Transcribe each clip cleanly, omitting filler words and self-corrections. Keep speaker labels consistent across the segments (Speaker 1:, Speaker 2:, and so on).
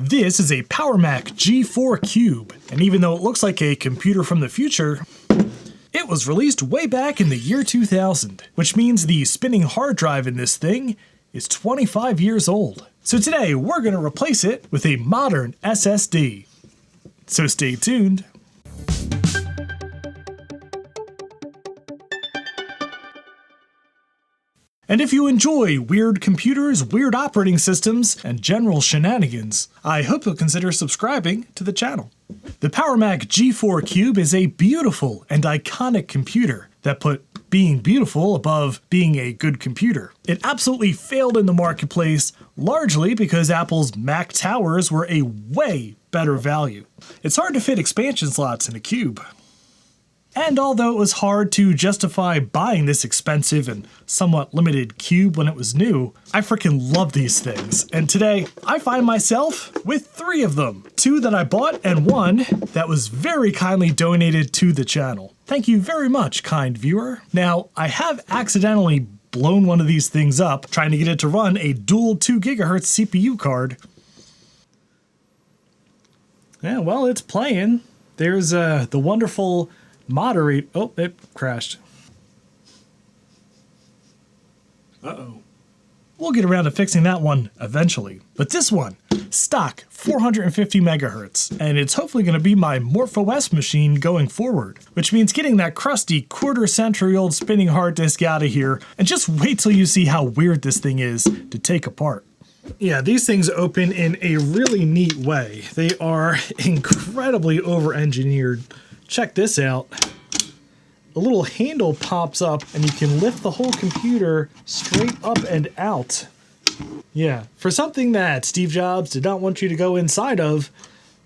Speaker 1: This is a PowerMac G4 Cube, and even though it looks like a computer from the future, it was released way back in the year 2000, which means the spinning hard drive in this thing is 25 years old. So today we're going to replace it with a modern SSD. So stay tuned. And if you enjoy weird computers, weird operating systems, and general shenanigans, I hope you'll consider subscribing to the channel. The PowerMac G4 Cube is a beautiful and iconic computer that put being beautiful above being a good computer. It absolutely failed in the marketplace, largely because Apple's Mac towers were a way better value. It's hard to fit expansion slots in a cube. And although it was hard to justify buying this expensive and somewhat limited cube when it was new, I freaking love these things. And today, I find myself with 3 of them. 2 that I bought and 1 that was very kindly donated to the channel. Thank you very much, kind viewer. Now, I have accidentally blown one of these things up, trying to get it to run a dual 2 GHz CPU card. Yeah, well, it's playing. There's the wonderful moderate. Oh, it crashed. Uh-oh. We'll get around to fixing that one eventually. But this one, stock 450 megahertz, and it's hopefully going to be my MorphOS machine going forward, which means getting that crusty quarter-century-old spinning hard disk out of here, and just wait till you see how weird this thing is to take apart. Yeah, these things open in a really neat way. They are incredibly over-engineered. Check this out. A little handle pops up and you can lift the whole computer straight up and out. Yeah, for something that Steve Jobs did not want you to go inside of,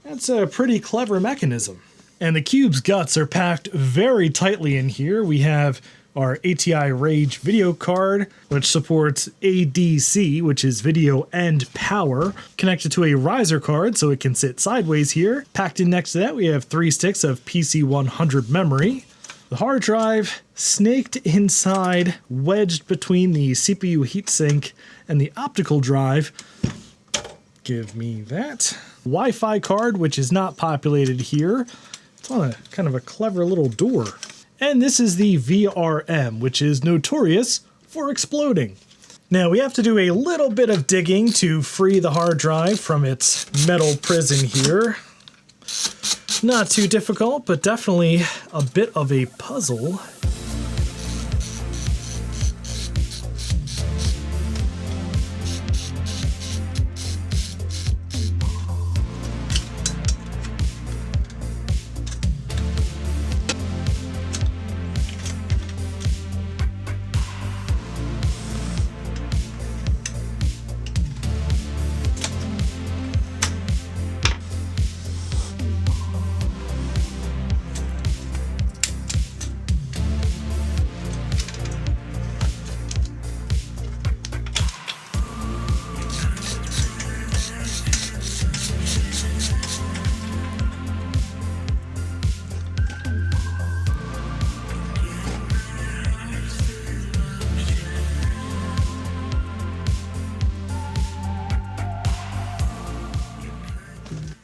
Speaker 1: that's a pretty clever mechanism. And the cube's guts are packed very tightly in here. We have our ATI Rage video card, which supports ADC, which is video and power, connected to a riser card so it can sit sideways here. Packed in next to that, we have 3 sticks of PC100 memory. The hard drive snaked inside, wedged between the CPU heatsink and the optical drive. Give me that. Wi-Fi card, which is not populated here. It's on a kind of a clever little door. And this is the VRM, which is notorious for exploding. Now we have to do a little bit of digging to free the hard drive from its metal prison here. Not too difficult, but definitely a bit of a puzzle.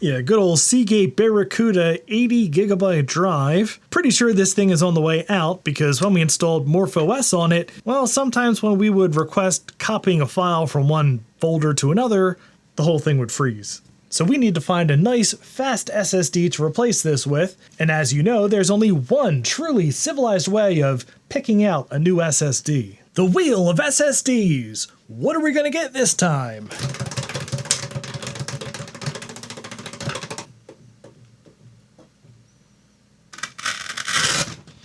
Speaker 1: Yeah, good old Seagate Barracuda 80 gigabyte drive. Pretty sure this thing is on the way out because when we installed MorphOS on it, well, sometimes when we would request copying a file from one folder to another, the whole thing would freeze. So we need to find a nice, fast SSD to replace this with, and as you know, there's only one truly civilized way of picking out a new SSD. The wheel of SSDs! What are we gonna get this time?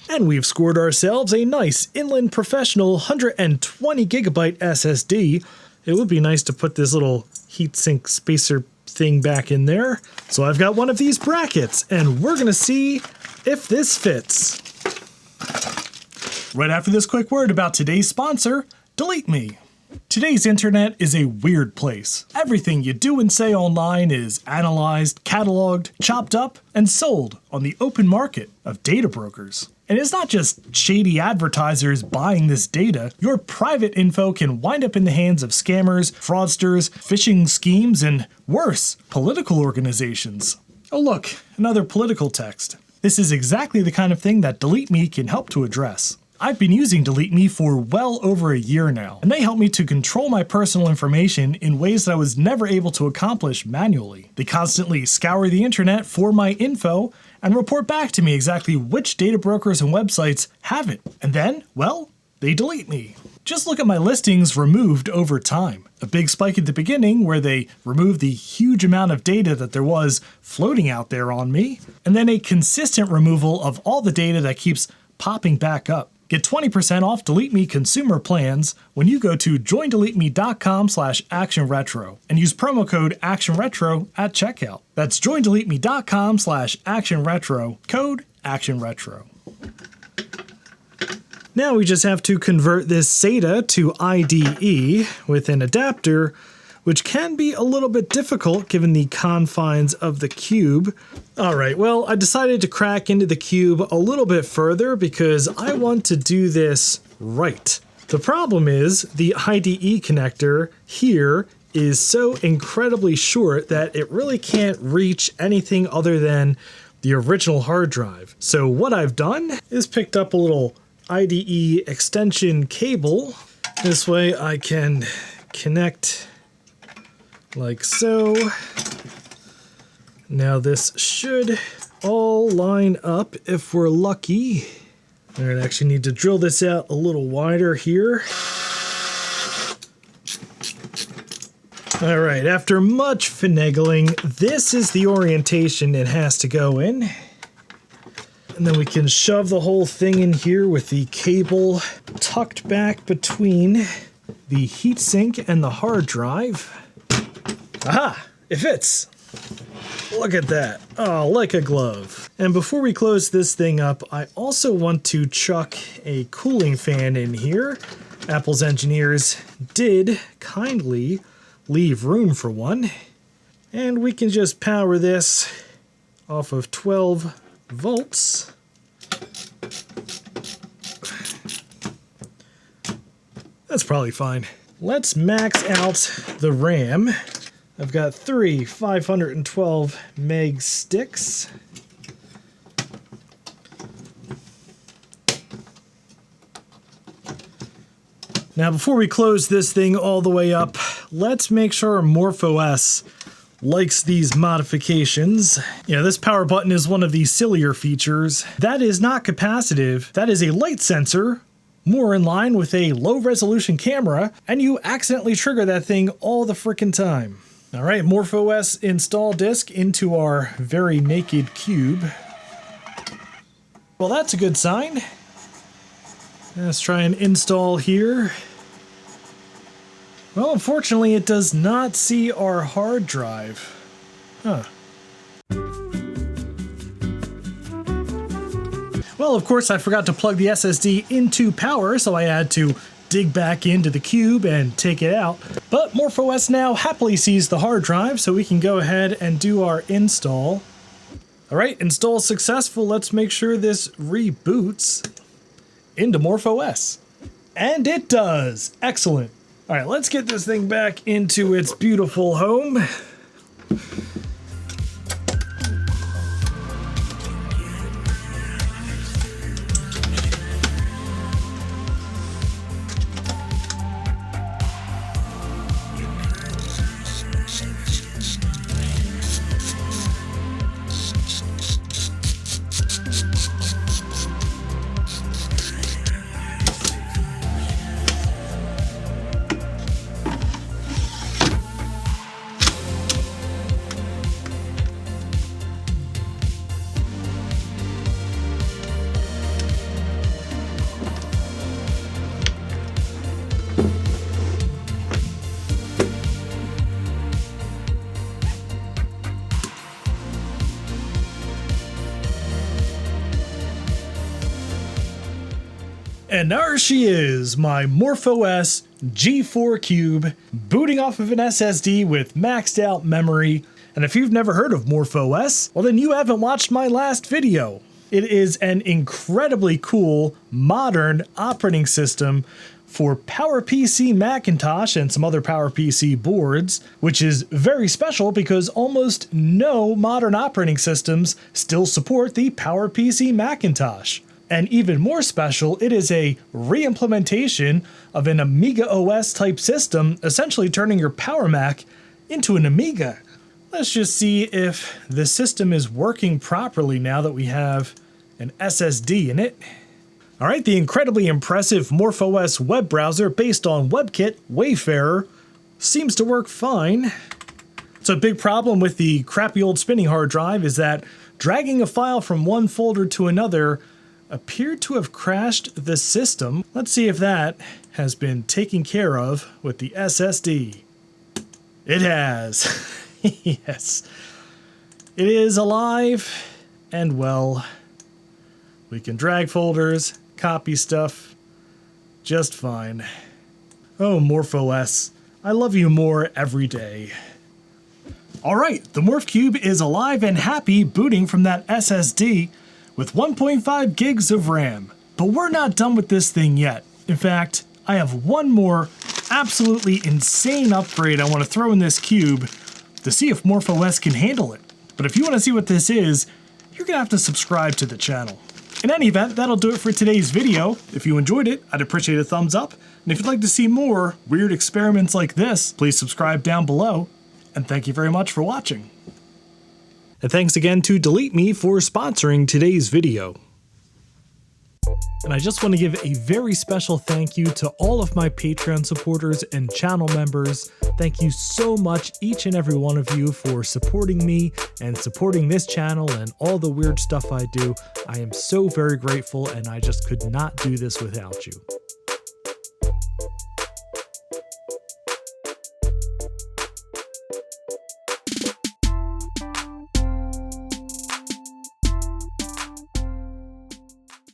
Speaker 1: And we've scored ourselves a nice Inland Professional 120 gigabyte SSD. It would be nice to put this little heatsink spacer thing back in there. So I've got one of these brackets, and we're gonna see if this fits. Right after this quick word about today's sponsor, Delete Me. Today's internet is a weird place. Everything you do and say online is analyzed, cataloged, chopped up, and sold on the open market of data brokers. And it's not just shady advertisers buying this data. Your private info can wind up in the hands of scammers, fraudsters, phishing schemes, and worse, political organizations. Oh look, another political text. This is exactly the kind of thing that Delete Me can help to address. I've been using Delete Me for well over a year now, and they help me to control my personal information in ways that I was never able to accomplish manually. They constantly scour the internet for my info and report back to me exactly which data brokers and websites have it. And then, well, they delete me. Just look at my listings removed over time. A big spike at the beginning where they removed the huge amount of data that there was floating out there on me, and then a consistent removal of all the data that keeps popping back up. Get 20% off Delete Me consumer plans when you go to joindeleteme.com/actionretro and use promo code actionretro at checkout. That's joindeleteme.com/actionretro, code actionretro. Now we just have to convert this SATA to IDE with an adapter, which can be a little bit difficult given the confines of the cube. Alright, well, I decided to crack into the cube a little bit further because I want to do this right. The problem is the IDE connector here is so incredibly short that it really can't reach anything other than the original hard drive. So what I've done is picked up a little IDE extension cable. This way I can connect like so. Now this should all line up if we're lucky. I actually need to drill this out a little wider here. All right, after much finagling, this is the orientation it has to go in. And then we can shove the whole thing in here with the cable tucked back between the heatsink and the hard drive. Aha! It fits! Look at that. Oh, like a glove. And before we close this thing up, I also want to chuck a cooling fan in here. Apple's engineers did kindly leave room for one. And we can just power this off of 12 volts. That's probably fine. Let's max out the RAM. I've got 3 512 meg sticks. Now before we close this thing all the way up, let's make sure MorphOS likes these modifications. Yeah, this power button is one of the sillier features. That is not capacitive, that is a light sensor, more in line with a low resolution camera, and you accidentally trigger that thing all the frickin' time. All right, MorphOS install disk into our very naked cube. Well, that's a good sign. Let's try and install here. Well, unfortunately, it does not see our hard drive. Huh. Well, of course, I forgot to plug the SSD into power, so I had to dig back into the cube and take it out. But MorphOS now happily sees the hard drive, so we can go ahead and do our install. All right, install successful. Let's make sure this reboots into MorphOS. And it does. Excellent. All right, let's get this thing back into its beautiful home. And there she is, my MorphOS G4 Cube, booting off of an SSD with maxed out memory. And if you've never heard of MorphOS, well then you haven't watched my last video. It is an incredibly cool, modern operating system for PowerPC Macintosh and some other PowerPC boards, which is very special because almost no modern operating systems still support the PowerPC Macintosh. And even more special, it is a re-implementation of an Amiga OS type system, essentially turning your Power Mac into an Amiga. Let's just see if the system is working properly now that we have an SSD in it. All right, the incredibly impressive MorphOS web browser based on WebKit Wayfarer seems to work fine. So a big problem with the crappy old spinning hard drive is that dragging a file from one folder to another appeared to have crashed the system. Let's see if that has been taken care of with the SSD. It has. Yes. It is alive and well. We can drag folders, copy stuff, just fine. Oh, MorphOS, I love you more every day. Alright, the Morph Cube is alive and happy booting from that SSD with 1.5 gigs of RAM. But we're not done with this thing yet. In fact, I have one more absolutely insane upgrade I want to throw in this cube to see if MorphOS can handle it. But if you want to see what this is, you're going to have to subscribe to the channel. In any event, that'll do it for today's video. If you enjoyed it, I'd appreciate a thumbs up. And if you'd like to see more weird experiments like this, please subscribe down below. And thank you very much for watching. And thanks again to Delete Me for sponsoring today's video. And I just want to give a very special thank you to all of my Patreon supporters and channel members. Thank you so much, each and every one of you, for supporting me and supporting this channel and all the weird stuff I do. I am so very grateful, and I just could not do this without you.